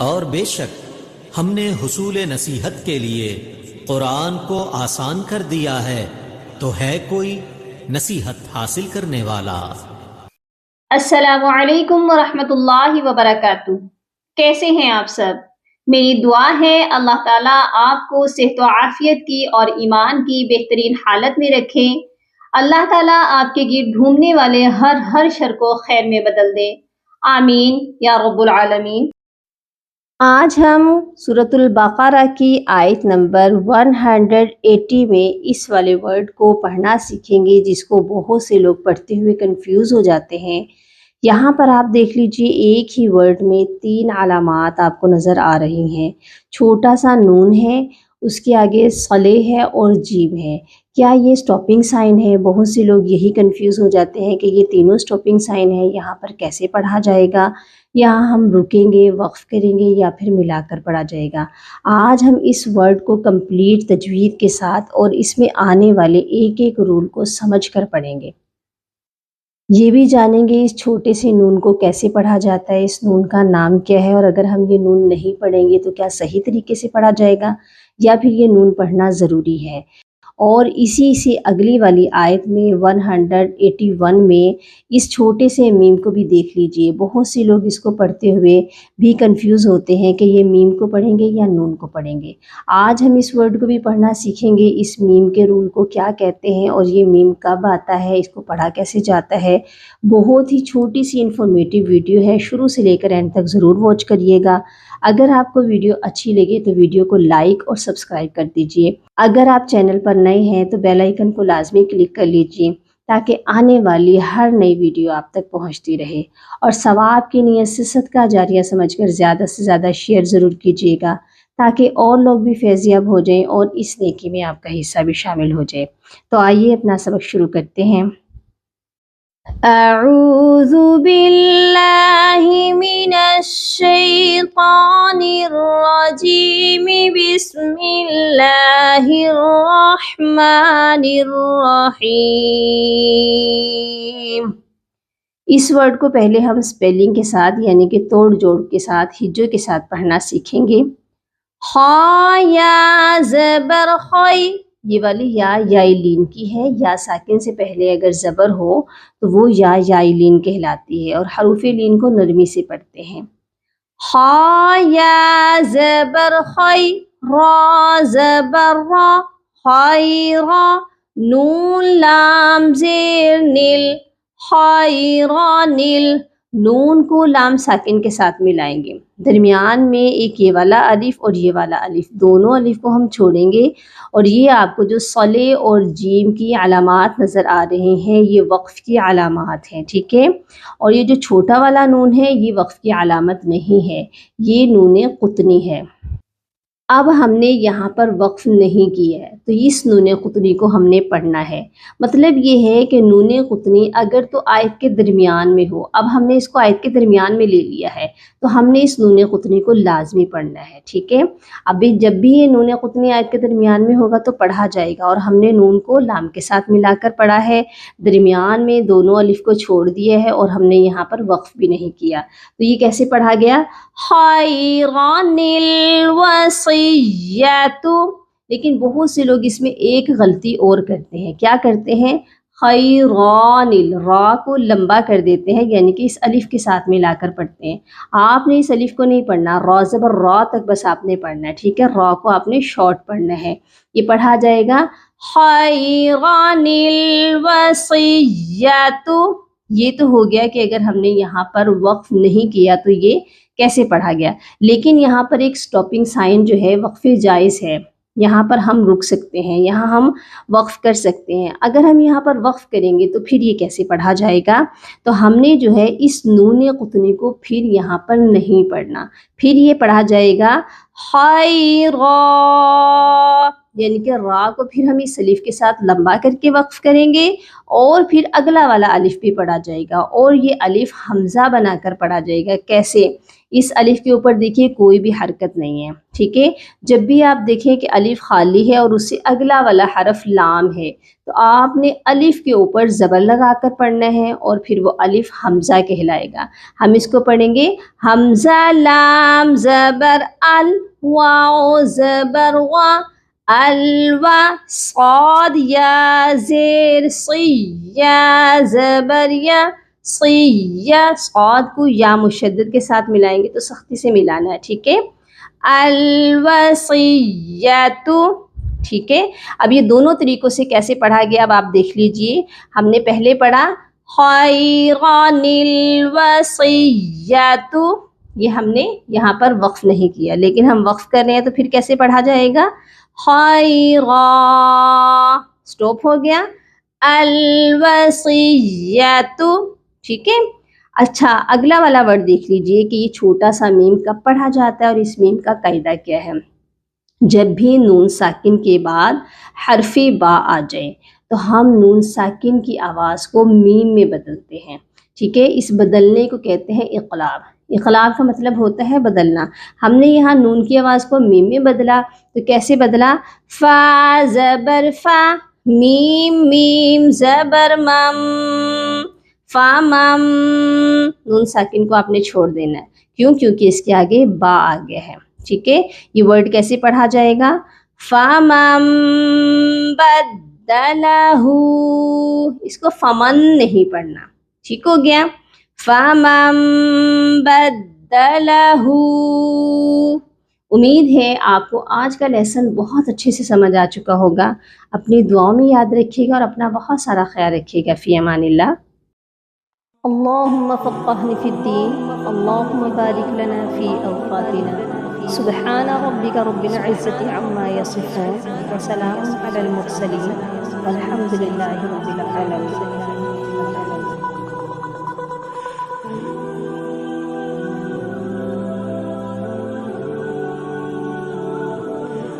اور بے شک ہم نے حصول نصیحت کے لیے قرآن کو آسان کر دیا ہے، تو ہے کوئی نصیحت حاصل کرنے والا؟ السلام علیکم ورحمۃ اللہ وبرکاتہ۔ کیسے ہیں آپ سب؟ میری دعا ہے اللہ تعالیٰ آپ کو صحت و عافیت کی اور ایمان کی بہترین حالت میں رکھے۔ اللہ تعالیٰ آپ کے گرد گھومنے والے ہر شر کو خیر میں بدل دے، آمین یا رب العالمین۔ آج ہم سورۃ البقرہ کی آیت نمبر 180 میں اس والے ورڈ کو پڑھنا سیکھیں گے، جس کو بہت سے لوگ پڑھتے ہوئے کنفیوز ہو جاتے ہیں۔ یہاں پر آپ دیکھ لیجئے ایک ہی ورڈ میں 3 علامات آپ کو نظر آ رہی ہیں۔ چھوٹا سا نون ہے، اس کے آگے صالح ہے اور جیم ہے۔ کیا یہ سٹاپنگ سائن ہے؟ بہت سے لوگ یہی کنفیوز ہو جاتے ہیں کہ یہ تینوں سٹاپنگ سائن ہے، یہاں پر کیسے پڑھا جائے گا؟ یہاں ہم رکیں گے، وقف کریں گے یا پھر ملا کر پڑھا جائے گا؟ آج ہم اس ورڈ کو کمپلیٹ تجوید کے ساتھ اور اس میں آنے والے ایک ایک رول کو سمجھ کر پڑھیں گے۔ یہ بھی جانیں گے اس چھوٹے سے نون کو کیسے پڑھا جاتا ہے، اس نون کا نام کیا ہے، اور اگر ہم یہ نون نہیں پڑھیں گے تو کیا صحیح طریقے سے پڑھا جائے گا یا پھر یہ نون پڑھنا ضروری ہے۔ اور اسی سے اگلی والی آیت میں 181 میں اس چھوٹے سے میم کو بھی دیکھ لیجئے۔ بہت سے لوگ اس کو پڑھتے ہوئے بھی کنفیوز ہوتے ہیں کہ یہ میم کو پڑھیں گے یا نون کو پڑھیں گے۔ آج ہم اس ورڈ کو بھی پڑھنا سیکھیں گے، اس میم کے رول کو کیا کہتے ہیں اور یہ میم کب آتا ہے، اس کو پڑھا کیسے جاتا ہے۔ بہت ہی چھوٹی سی انفارمیٹیو ویڈیو ہے، شروع سے لے کر اینڈ تک ضرور واچ کریے گا۔ اگر آپ کو ویڈیو اچھی لگے تو ویڈیو کو لائک اور سبسکرائب کر دیجئے۔ اگر آپ چینل پر نئے ہیں تو بیل آئیکن کو لازمی کلک کر لیجئے تاکہ آنے والی ہر نئی ویڈیو آپ تک پہنچتی رہے۔ اور ثواب کی نیت سے صدقہ جاریہ سمجھ کر زیادہ سے زیادہ شیئر ضرور کیجئے گا تاکہ اور لوگ بھی فیض یاب ہو جائیں اور اس نیکی میں آپ کا حصہ بھی شامل ہو جائے۔ تو آئیے اپنا سبق شروع کرتے ہیں۔ اعوذ باللہ من الشیطان الرجیم، بسم اللہ الرحمن الرحیم۔ اس ورڈ کو پہلے ہم سپیلنگ کے ساتھ یعنی کہ توڑ جوڑ کے ساتھ ہجوں کے ساتھ پڑھنا سیکھیں گے۔ خا یا زبر خی، یہ والی یا یائلین کی ہے، یا ساکن سے پہلے اگر زبر ہو تو وہ یا یائلین کہلاتی ہے اور حروف لین کو نرمی سے پڑھتے ہیں۔ خا یا زبر خی، را زبر را، خیرا، نون لام زیر نل، خیرانل، نون کو لام ساکن کے ساتھ ملائیں گے۔ درمیان میں ایک یہ والا الف اور یہ والا الف، دونوں الف کو ہم چھوڑیں گے اور یہ آپ کو جو صالح اور جیم کی علامات نظر آ رہے ہیں یہ وقف کی علامات ہیں، ٹھیک ہے۔ اور یہ جو چھوٹا والا نون ہے یہ وقف کی علامت نہیں ہے، یہ نون قطنی ہے۔ اب ہم نے یہاں پر وقف نہیں کیا ہے تو اس نون قطنی کو ہم نے پڑھنا ہے۔ مطلب یہ ہے کہ نون قطنی اگر تو آیت کے درمیان میں ہو، اب ہم نے اس کو آیت کے درمیان میں لے لیا ہے تو ہم نے اس نون قطنی کو لازمی پڑھنا ہے، ٹھیک ہے۔ اب جب بھی یہ نون قطنی آیت کے درمیان میں ہوگا تو پڑھا جائے گا، اور ہم نے نون کو لام کے ساتھ ملا کر پڑھا ہے، درمیان میں دونوں الف کو چھوڑ دیا ہے اور ہم نے یہاں پر وقف بھی نہیں کیا۔ تو یہ کیسے پڑھا گیا؟ خیران الوصیۃ۔ لیکن بہت سے لوگ اس میں ایک غلطی اور کرتے ہیں، کیا کرتے ہیں؟ خیران، را کو لمبا کر دیتے ہیں یعنی کہ اس الف کے ساتھ ملا کر پڑھتے ہیں۔ آپ نے اس الف کو نہیں پڑھنا، را زبر را تک بس آپ نے پڑھنا ہے، ٹھیک ہے۔ را کو آپ نے شارٹ پڑھنا ہے۔ یہ پڑھا جائے گا خیران الوصیۃ۔ یہ تو ہو گیا کہ اگر ہم نے یہاں پر وقف نہیں کیا تو یہ کیسے پڑھا گیا۔ لیکن یہاں پر ایک سٹاپنگ سائن جو ہے وقف جائز ہے، یہاں پر ہم رک سکتے ہیں، یہاں ہم وقف کر سکتے ہیں۔ اگر ہم یہاں پر وقف کریں گے تو پھر یہ کیسے پڑھا جائے گا؟ تو ہم نے جو ہے اس نون قطنی کو پھر یہاں پر نہیں پڑھنا، پھر یہ پڑھا جائے گا خیرا، یعنی کہ را کو پھر ہم اس الف کے ساتھ لمبا کر کے وقف کریں گے اور پھر اگلا والا الف بھی پڑھا جائے گا اور یہ الف حمزہ بنا کر پڑھا جائے گا۔ کیسے؟ اس الف کے اوپر دیکھیے کوئی بھی حرکت نہیں ہے، ٹھیک ہے؟ جب بھی آپ دیکھیں کہ الف خالی ہے اور اس سے اگلا والا حرف لام ہے تو آپ نے الف کے اوپر زبر لگا کر پڑھنا ہے اور پھر وہ الف حمزہ کہلائے گا۔ ہم اس کو پڑھیں گے حمزہ لام زبر ال واو زبر وا الوا صاد یا زیر صی یا زبر یا صیہ، صاد کو یا مشدد کے ساتھ ملائیں گے تو سختی سے ملانا ہے، ٹھیک ہے؟ الوصیۃ، ٹھیک ہے؟ اب یہ دونوں طریقوں سے کیسے پڑھا گیا اب آپ دیکھ لیجئے۔ ہم نے پہلے پڑھا خیران الوصیۃ، یہ ہم نے یہاں پر وقف نہیں کیا، لیکن ہم وقف کر رہے ہیں تو پھر کیسے پڑھا جائے گا؟ خیرا، سٹاپ ہو گیا، الوصیۃ، ٹھیک ہے؟ اچھا اگلا والا ورڈ دیکھ لیجئے کہ یہ چھوٹا سا میم کب پڑھا جاتا ہے اور اس میم کا قاعدہ کیا ہے۔ جب بھی نون ساکن کے بعد حرف با آ جائے تو ہم نون ساکن کی آواز کو میم میں بدلتے ہیں، ٹھیک ہے؟ اس بدلنے کو کہتے ہیں اقلاب۔ اقلاب کا مطلب ہوتا ہے بدلنا۔ ہم نے یہاں نون کی آواز کو میم میں بدلا تو کیسے بدلا؟ فا زبر فا، میم میم زبر مم، فامم، نون ساکن کو آپ نے چھوڑ دینا ہے، کیوں؟ کیونکہ اس کے آگے با آ گیا ہے، ٹھیک ہے؟ یہ ورڈ کیسے پڑھا جائے گا؟ فامم بدلہ، اس کو فمن نہیں پڑھنا، ٹھیک ہو گیا؟ فامم بدلہ۔ امید ہے آپ کو آج کا لیسن بہت اچھے سے سمجھ آ چکا ہوگا۔ اپنی دعاؤں میں یاد رکھیے گا اور اپنا بہت سارا خیال رکھیے گا۔ فی امان اللہ۔ اللہم فقہنا فی الدین، اللہم بارک لنا فی اوقاتنا، سبحان ربک رب العزة عما یصفون، وسلام علی المرسلین، والحمد للہ رب العالمین۔